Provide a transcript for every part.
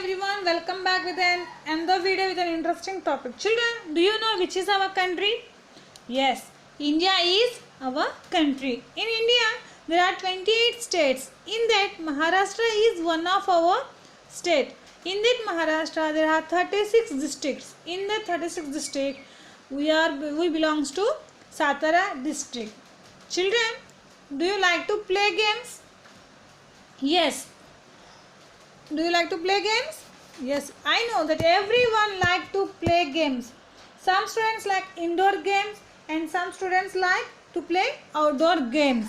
everyone, welcome back with another video with an interesting topic. Children, do you know which is our country? Yes, India is our country. In India, there are 28 states. In that, Maharashtra is one of our state. In that Maharashtra, there are 36 districts. In the 36 district, we belongs to Satara district. Children, do you like to play games? Yes. Do you like to play games? Yes, I know that everyone like to play games. Some students like indoor games and some students like to play outdoor games.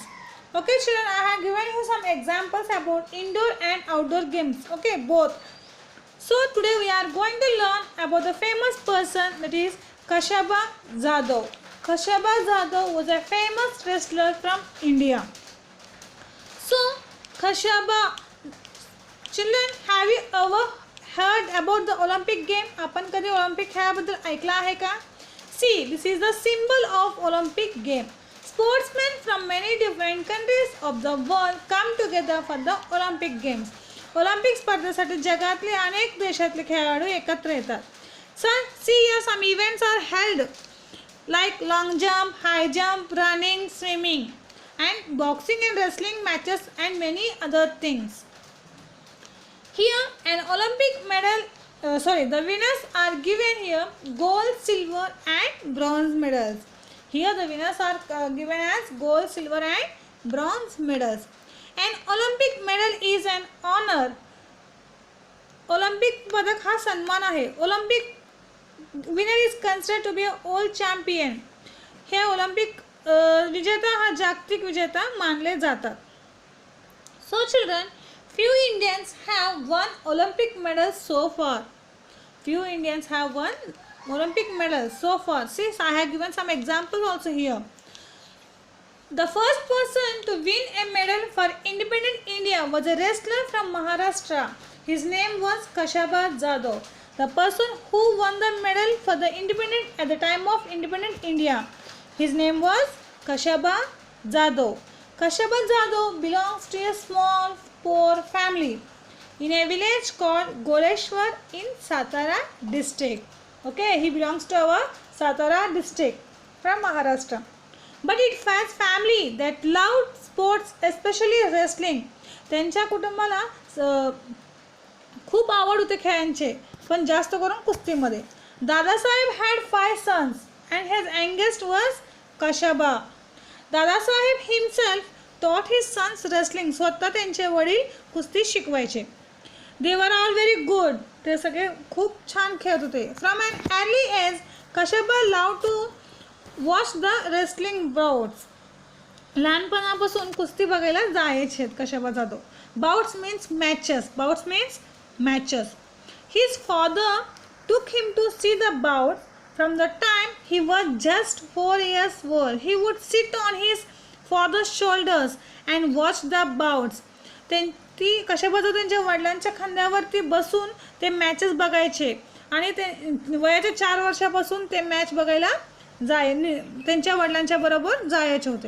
Okay children, I have given you some examples about indoor and outdoor games. Okay, both. So today we are going to learn about the famous person, that is Kashaba Jadhav. Kashaba Jadhav was a famous wrestler from India. So Kashaba, children, have you ever heard about the Olympic game? आपण कधी Olympic खेळाबद्दल ऐकलं आहे का? See, this is the symbol of Olympic game. Sportsmen from many different countries of the world come together for the Olympic games. Olympic स्पर्धेसाठी जगातले अनेक देशातले खेळाडू एकत्र येतात. So, see here some events are held like long jump, high jump, running, swimming, and boxing and wrestling matches and many other things. Here an Olympic medal, the winners are given here gold, silver and bronze medals. Here the winners are given as gold, silver and bronze medals. An Olympic medal is an honor. Olympic पदक हा सन्मान आहे. Olympic winner is considered to be a world champion. Hey Olympic विजेता हा जागतिक विजेता मानले जातात. So children, few Indians have won Olympic medals so far. Few Indians have won Olympic medals so far. See, I have given some examples also here. The first person to win a medal for independent India was a wrestler from Maharashtra. His name was Kashaba Jadhav. The person who won the medal for the independent at the time of independent India, his name was Kashaba Jadhav. Kashaba Jadhav belongs to a small poor family in a village called Goleshwar in Satara district. Okay, he belongs to our Satara district from Maharashtra. But it has family that loved sports, especially wrestling. त्यांच्या कुटुंबाला खूप आवड होते खेळांचे, पण जास्त करून कुस्तीमध्ये. Dadasaheb had 5 sons and his youngest was Kashaba. Dadasaheb himself taught his sons wrestling. स्वतः त्यांचे वडील कुस्ती शिकवायचे. They were all very good. ते सगळे खूप छान खेळत होते. From an early age, Kashaba loved to watch the wrestling bouts. लहानपणापासून कुस्ती बघायला जायचे कशाबा Jadhav. Bouts means matches. Bouts means matches. His father took him to see the bouts from the time he was just 4 years old. He would sit on his father's shoulders and watch the bouts. ती कशाबा जाधव त्यांच्या वडिलांच्या खांद्यावरती बसून ते matches बघायचे आणि ते वयाच्या 4 वर्षापासून ते मॅच बघायला त्यांच्या वडिलांच्या बरोबर जायचे होते.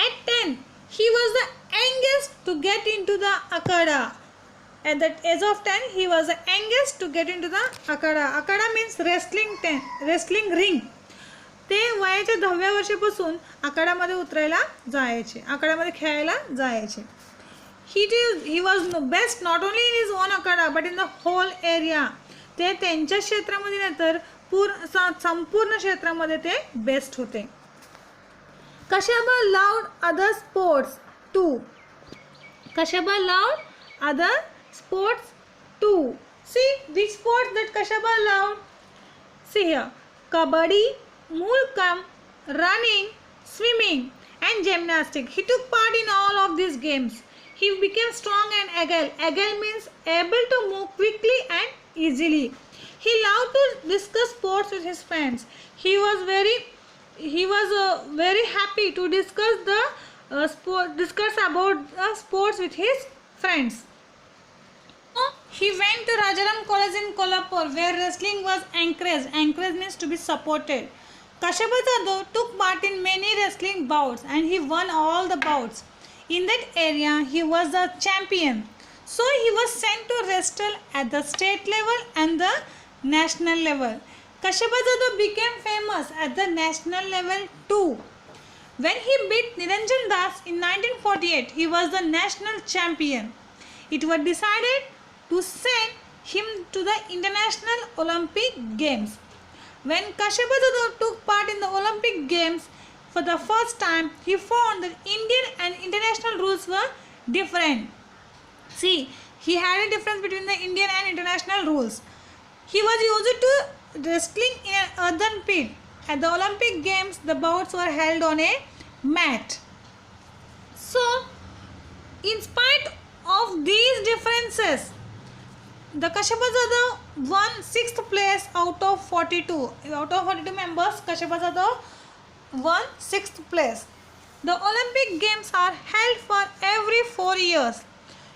At 10, he was the youngest to get into the akhada. At the age of 10, he was the youngest to get into the akhada. Akhada means wrestling ring. ते वयाच्या 10व्या वर्षापासून आखाड्यामध्ये उतरायला जायचे, आखाड्यामध्ये खेळायला जायचे. He was best not only in his own akhada but in the whole area. ते त्यांच्या क्षेत्रामध्ये नाही तर संपूर्ण क्षेत्रामध्ये ते बेस्ट होते. Kashaba loved other sports too. Kashaba loved other sports too. See which sports that Kashaba loved. See here, kabaddi, mulkam, running, swimming and gymnastics. He took part in all of these games. He became strong and agile. Agile means able to move quickly and easily. He loved to discuss sports with his friends. He was very happy to discuss about sports with his friends. He went to Rajaram College in Kolhapur where wrestling was encouraged. Encouraged means to be supported. Kashaba Jadhav took part in many wrestling bouts and he won all the bouts. In that area he was the champion. So he was sent to wrestle at the state level and the national level. Kashaba Jadhav became famous at the national level too. When he beat Niranjan Das in 1948, he was the national champion. It was decided to send him to the International Olympic Games. When Kashaba Jadhav took part in the Olympic Games for the first time, he found that Indian and international rules were different. See, he had a difference between the Indian and international rules. He was used to wrestling in an earthen pit. At the Olympic Games, the bouts were held on a mat. So, in spite of these differences, the Kashaba Jadhav won 6th place out of 42. Out of 42 members, Kashaba Jadhav won 6th place. The Olympic Games are held for every 4 years.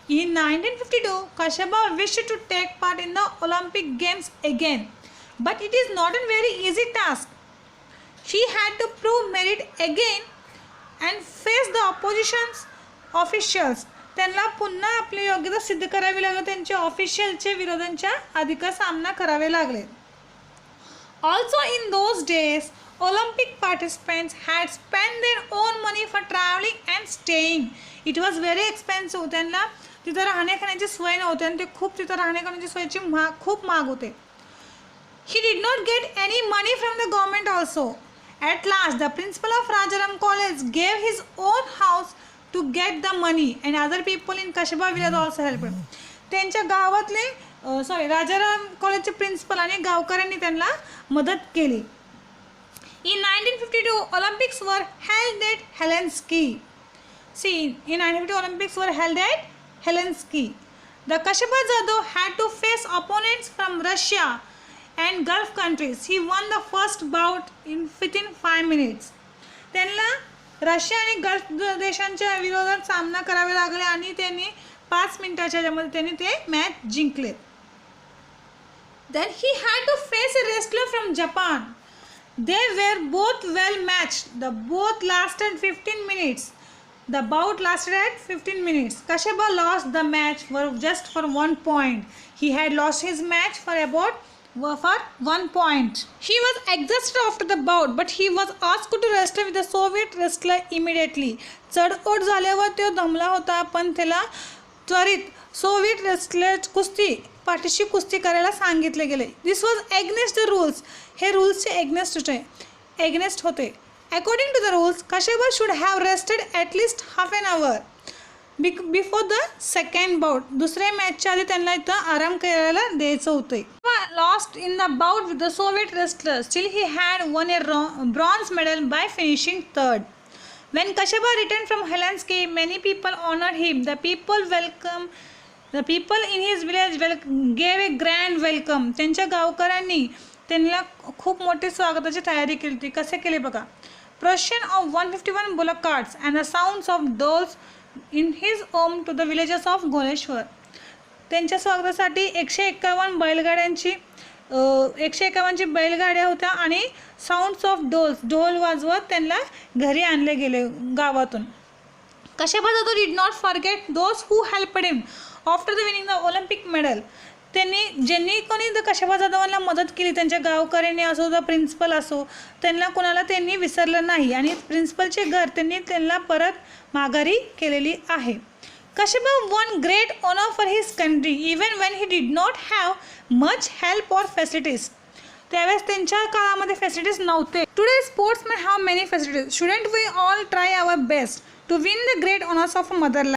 In 1952, Kashaba wished to take part in the Olympic Games again, but it is not a very easy task. She had to prove merit again and face the opposition's officials. त्यांना पुन्हा आपली योग्यता सिद्ध करावी लागली. त्यांच्या ऑफिशियलचे विरोधांच्या अधिक सामना करावे लागले. Also in those days, Olympic participants had spent their own money for traveling and staying. It was very expensive. त्यांना तिथं राहण्या खाण्याची सोय नव्हती आणि ते खूप तिथं राहण्या खाण्याची सोयची खूप महाग होते. He did not get any money from the government also. At last, the principal of Rajaram College gave his own house to get the money and other people in Kashaba village also helped. त्यांच्या गावातले राजाराम कॉलेजचे principal आणि गावकऱ्यांनी त्यांना मदत केली. In 1952, Olympics were held at Helsinki. See, in 1952 Olympics were held at Helsinki. The Kashaba Jadhav had to face opponents from Russia and Gulf countries. He won the first bout within 5 minutes. त्यांना Russia आणि gulf देशांच्या विरोधात सामना करावे लागले आणि त्यांनी 5 मिनिटाच्या ज्यामध्ये त्यांनी ते मॅच जिंकले. Then he had to face a wrestler from Japan. They were both well matched. The both lasted 15 minutes. The bout lasted at 15 minutes. Kashaba lost the match just for 1 point. He had lost his match for 1 point. He was exhausted after the bout, but he was asked to wrestle with the Soviet wrestler immediately. चढओढ झाल्यावर तो दमला होता, पण त्याला त्वरित Soviet wrestler पाठीशी कुस्ती करायला सांगितले गेले. This was against the rules. हे रूल्सचे एग्नेस्ट होते. According to the rules, Kashaba should have rested at least half an hour before the second bout. दुसऱ्या मॅचच्या आधी त्यांना इथं आराम करायला द्यायचं होतं. Lost in the bout with the Soviet wrestler. Still he had won a bronze medal by finishing third. When Kashaba returned from Helsinki, many people honored him. The people in his village gave a grand welcome. त्यांच्या गावकऱ्यांनी त्यांना खूप मोठी स्वागताची तयारी केली होती. कसे केले बघा. Procession of 151 bullock carts and the sounds of dolls in his home to the villages of Goleshwar. त्यांच्या स्वागतासाठी 151 बैलगाड्या होत्या आणि साऊंड्स ऑफ ढोल वाजवत त्यांना घरी आणले गेले गावातून. Kashaba Jadhav did not forget those who helped him after the winning the Olympic medal. ज्यांनी कोणी Kashaba Jadhav मदत केली, त्यांच्या गावकऱ्यांनी असो द प्रिन्सिपल असो, त्यांना कोणाला त्यांनी विसरलं नाही आणि प्रिन्सिपलचे घर त्यांनी त्यांना परत माघारी केलेली आहे. Kashaba won great honor for his country even when he did not have much help or facilities. त्यावेळेस त्यांच्या काळामध्ये फॅसिलिटीज नव्हते. Today sportsmen have many facilities. Shouldn't we all try our best to win the great honors of motherland?